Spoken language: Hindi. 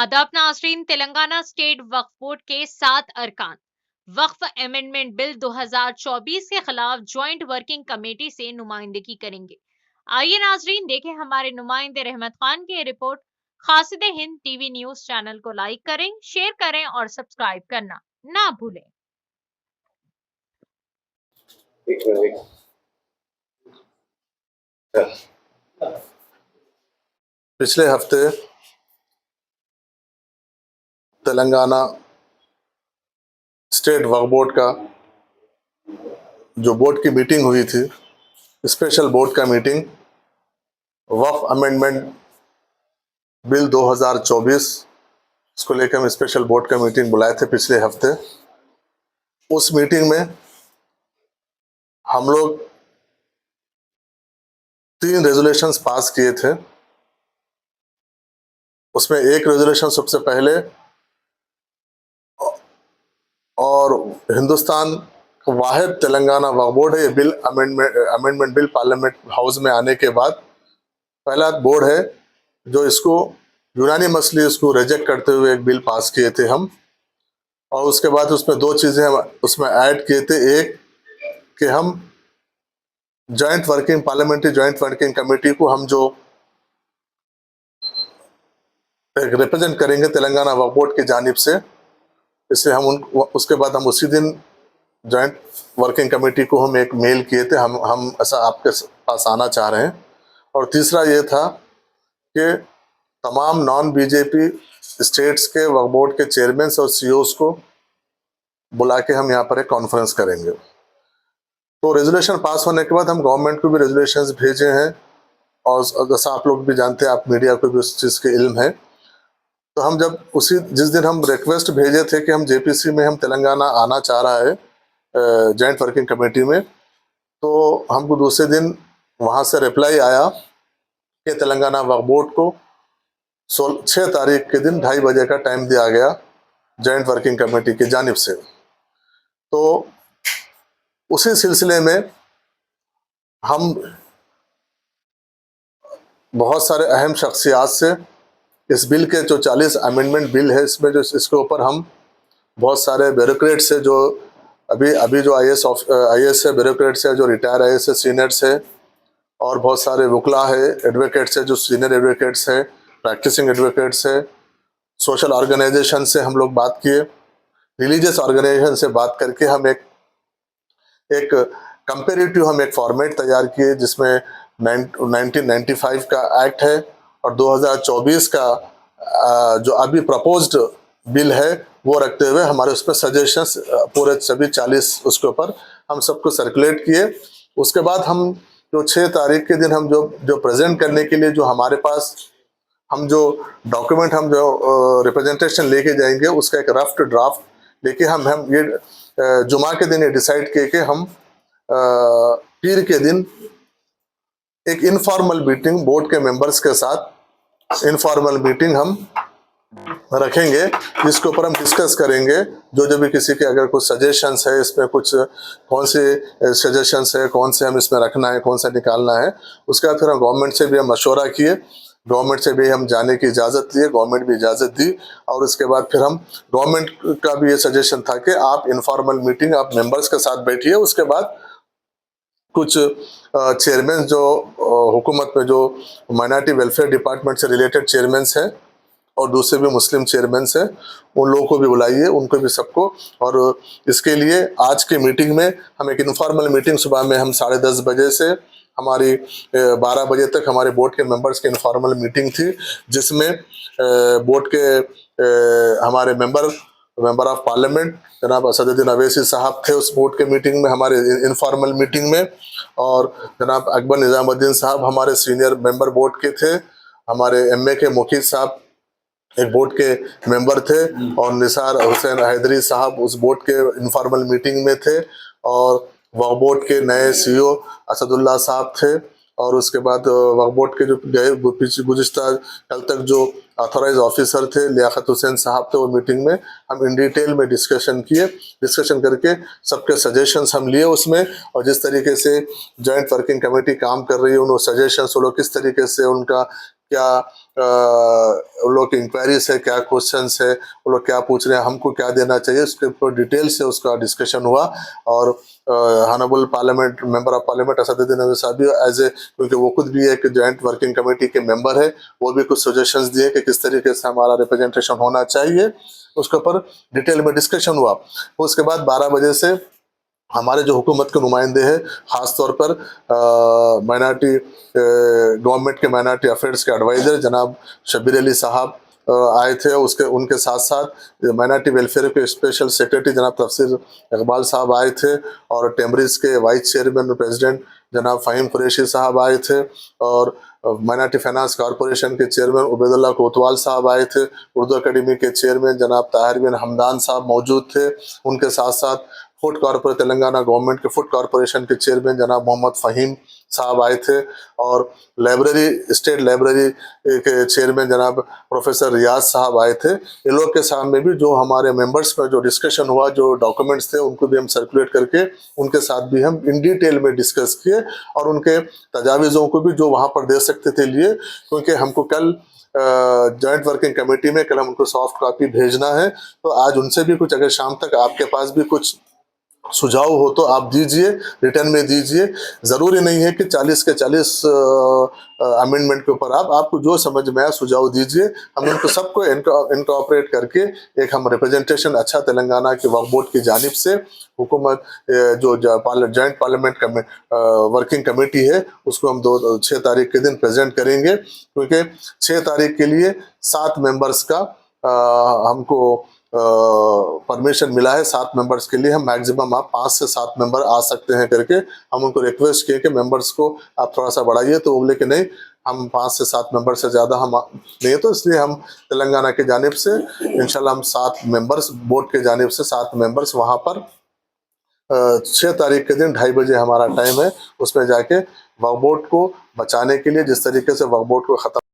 आदाब नाज़रीन। तेलंगाना स्टेट वक्फ बोर्ड के 7 अरकान वक्फ अमेंडमेंट बिल 2024 के खिलाफ ज्वाइंट वर्किंग कमेटी से नुमाइंदगी करेंगे। आइए नाज़रीन देखें हमारे नुमाइंदे रहमत खान की रिपोर्ट। Qasid Hind TV news channel को लाइक करें, शेयर करें और सब्सक्राइब करना ना भूलें। पिछले हफ्ते तेलंगाना स्टेट वक्फ बोर्ड का जो बोर्ड की मीटिंग हुई थी, स्पेशल बोर्ड का मीटिंग वक्फ अमेंडमेंट बिल 2024 इसको लेकर हम स्पेशल बोर्ड का मीटिंग बुलाए थे पिछले हफ्ते। उस मीटिंग में हम लोग 3 रेजोल्यूशंस पास किए थे। उसमें एक रेजोल्यूशन सबसे पहले और हिंदुस्तान का वाहिद तेलंगाना वक्फ बोर्ड है। ये bill amendment bill parliament house में आने के बाद पहला बोर्ड है जो इसको यूनानिमसली इसको रिजेक्ट करते हुए एक बिल पास किए थे हम। और उसके बाद उसमें 2 चीज़ें हम उसमें ऐड किए थे। एक कि हम पार्लियामेंट्री जॉइंट वर्किंग कमेटी को हम जो रिप्रेजेंट करेंगे तेलंगाना वक्फ बोर्ड की जानिब से, इसलिए हम उसके बाद हम उसी दिन जॉइंट वर्किंग कमेटी को हम एक मेल किए थे, हम ऐसा आपके पास आना चाह रहे हैं। और तीसरा ये था कि तमाम नॉन बीजेपी स्टेट्स के वक्फ बोर्ड के चेयरमैन और सीईओज को बुला के हम यहाँ पर एक कॉन्फ्रेंस करेंगे। तो रेजोल्यूशन पास होने के बाद हम गवर्नमेंट को भी रेजोल्यूशंस भेजे हैं और जैसा आप लोग भी जानते हैं, आप मीडिया को भी उस चीज़ के इल्म है। तो हम जब जिस दिन हम रिक्वेस्ट भेजे थे कि हम जेपीसी में हम तेलंगाना आना चाह रहा है जॉइंट वर्किंग कमेटी में, तो हमको दूसरे दिन वहाँ से रिप्लाई आया कि तेलंगाना वक्फ बोर्ड को 6 तारीख के दिन 2:30 बजे का टाइम दिया गया जॉइंट वर्किंग कमेटी की जानिब से। तो उसी सिलसिले में हम बहुत सारे अहम शख्सियात से इस बिल के जो 40 अमेंडमेंट बिल है, इसमें जो इसके ऊपर हम बहुत सारे ब्यूरोक्रेट्स से जो अभी जो आईएएस है, ब्यूरोक्रेट्स है जो रिटायर आईएएस है, सीनियर्स है, और बहुत सारे वकला है, एडवोकेट्स है जो सीनियर एडवोकेट्स है, प्रैक्टिसिंग एडवोकेट्स है, सोशल ऑर्गेनाइजेशन से हम लोग बात किए, रिलीजियस ऑर्गेनाइजेशन से बात करके हम एक कंपेरेटिव हम एक फॉर्मेट तैयार किए जिसमें 1995 का एक्ट है और 2024 का जो अभी प्रपोज्ड बिल है वो रखते हुए हमारे उस पर सजेशंस पूरे सभी 40 उसके ऊपर हम सबको सर्कुलेट किए। उसके बाद हम जो 6 तारीख के दिन हम जो प्रेजेंट करने के लिए जो हमारे पास हम जो डॉक्यूमेंट हम जो रिप्रेजेंटेशन लेके जाएंगे उसका एक रफ ड्राफ्ट लेके हम ये जुमा के दिन ये डिसाइड किए कि हम पीर के दिन एक इनफॉर्मल मीटिंग बोर्ड के मेंबर्स के साथ इनफॉर्मल मीटिंग हम रखेंगे, जिसके ऊपर हम डिस्कस करेंगे जो भी किसी के अगर कुछ सजेशंस है, इसमें कुछ कौन से सजेशंस है, कौन से हम इसमें रखना है, कौन सा निकालना है। उसके बाद फिर हम गवर्नमेंट से भी हम मशवरा किए, गवर्नमेंट से भी हम जाने की इजाज़त लिए, गवर्नमेंट भी इजाज़त दी। और उसके बाद फिर हम गवर्नमेंट का भी ये सजेशन था कि आप इनफॉर्मल मीटिंग आप मेंबर्स के साथ बैठिए। उसके बाद कुछ चेयरमैन जो हुकूमत में जो माइनॉरिटी वेलफेयर डिपार्टमेंट से रिलेटेड चेयरमैन हैं और दूसरे भी मुस्लिम चेयरमैन हैं, उन लोगों को भी बुलाइए, उनको भी सबको। और इसके लिए आज की मीटिंग में हम एक इनफॉर्मल मीटिंग सुबह में हम 10:30 बजे से हमारी 12 बजे तक हमारे बोर्ड के मेंबर्स की इनफॉर्मल मीटिंग थी, जिसमें बोर्ड के हमारे मेंबर ऑफ पार्लियामेंट जनाब असदुद्दीन अवैसी साहब थे उस बोर्ड के मीटिंग में, हमारे इनफॉर्मल मीटिंग में। और जनाब अकबर निज़ामुद्दीन साहब हमारे सीनियर मेंबर बोर्ड के थे, हमारे एमए के मुखीद साहब एक बोर्ड के मेंबर थे, और निसार हुसैन हैदरी साहब उस बोर्ड के इनफॉर्मल मीटिंग में थे, और वक्फ बोर्ड के नए सीईओ असदुल्ला साहब थे। और उसके बाद वक्फ बोर्ड के जो गए गुज़िश्ता कल तक जो ऑथोराइज ऑफिसर थे लियाकत हुसैन साहब थे, वो मीटिंग में हम इन डिटेल में डिस्कशन किए। डिस्कशन करके सबके सजेशंस हम लिए उसमें, और जिस तरीके से जॉइंट वर्किंग कमेटी काम कर रही है उन सजेशंस वो लोग किस तरीके से उनका क्या उन लोग की इंक्वायरीज है, क्या क्वेश्चंस है, वो लोग क्या पूछ रहे हैं, हमको क्या देना चाहिए, उसके ऊपर डिटेल से उसका डिस्कशन हुआ। और honourable parliament member of parliament Asaduddin Owaisi साहब भी एज ए, क्योंकि वो खुद भी एक जॉइंट वर्किंग कमेटी के मेंबर है, वो भी कुछ सजेशंस दिए कि किस तरीके से हमारा रिप्रेजेंटेशन होना चाहिए, उसके ऊपर डिटेल में डिस्कशन हुआ। उसके बाद 12 बजे से हमारे जो हुकूमत के नुमाइंदे हैं, ख़ास तौर पर माइनॉरिटी गवर्नमेंट के माइनॉरिटी अफेयर्स के एडवाइज़र जनाब शब्बीर अली साहब आए थे। उसके उनके साथ साथ माइनॉरिटी वेलफेयर के स्पेशल सेक्रेटरी जनाब तफसीर इकबाल साहब आए थे, और टेम्ब्रिज के वाइस चेयरमैन और प्रेसिडेंट जनाब फ़हीम कुरैशी साहब आए थे, और माइनॉरिटी फाइनेंस कॉरपोरेशन के चेयरमैन उबैदुल्ला कोतवाल साहब आए थे, उर्दू अकेडमी के चेयरमैन जनाब ताहिर बिन हमदान साहब मौजूद थे। उनके साथ साथ फूड कॉरपोरेट तेलंगाना गवर्नमेंट के फूड कॉरपोरेशन के चेयरमैन जनाब मोहम्मद फ़हीम साहब आए थे, और लाइब्रेरी स्टेट लाइब्रेरी के चेयरमैन जनाब प्रोफेसर रियाज साहब आए थे। इन लोग के सामने भी जो हमारे मेंबर्स का जो डिस्कशन हुआ, जो डॉक्यूमेंट्स थे, उनको भी हम सर्कुलेट करके उनके साथ भी हम इन डिटेल में डिस्कस किए, और उनके तजावीज़ों को भी जो वहाँ पर दे सकते थे लिए, क्योंकि हमको कल जॉइंट वर्किंग कमेटी में कल हम उनको सॉफ्ट कॉपी भेजना है। तो आज उनसे भी कुछ, अगर शाम तक आपके पास भी कुछ सुझाव हो तो आप दीजिए, रिटर्न में दीजिए। ज़रूरी नहीं है कि 40 के 40 अमेंडमेंट के ऊपर आपको जो समझ में आया सुझाव दीजिए। हम उनको सबको इनकॉर्पोरेट करके एक हम रिप्रेजेंटेशन अच्छा तेलंगाना के वक्फ बोर्ड की जानिब से हुकूमत जो जॉइंट पार्लियामेंट वर्किंग कमेटी है, उसको हम 6 तारीख के दिन प्रेजेंट करेंगे, क्योंकि 6 तारीख के लिए 7 मेंबर्स का हमको परमिशन मिला है। 7 मेंबर्स के लिए हम मैक्सिमम आप 5 से 7 मेंबर आ सकते हैं करके हम उनको रिक्वेस्ट किए कि मेंबर्स को आप थोड़ा सा बढ़ाइए, तो वो बोले कि नहीं, हम 5 से 7 मेंबर से ज़्यादा हम नहीं, तो इसलिए हम तेलंगाना की जानिब से इंशाल्लाह हम 7 मेंबर्स, बोर्ड के जानिब से 7 मेंबर्स वहाँ पर 6 तारीख के दिन 2:30 बजे हमारा टाइम है, उसमें जाके वक्फ बोर्ड को बचाने के लिए, जिस तरीके से वक्फ बोर्ड को ख़त्म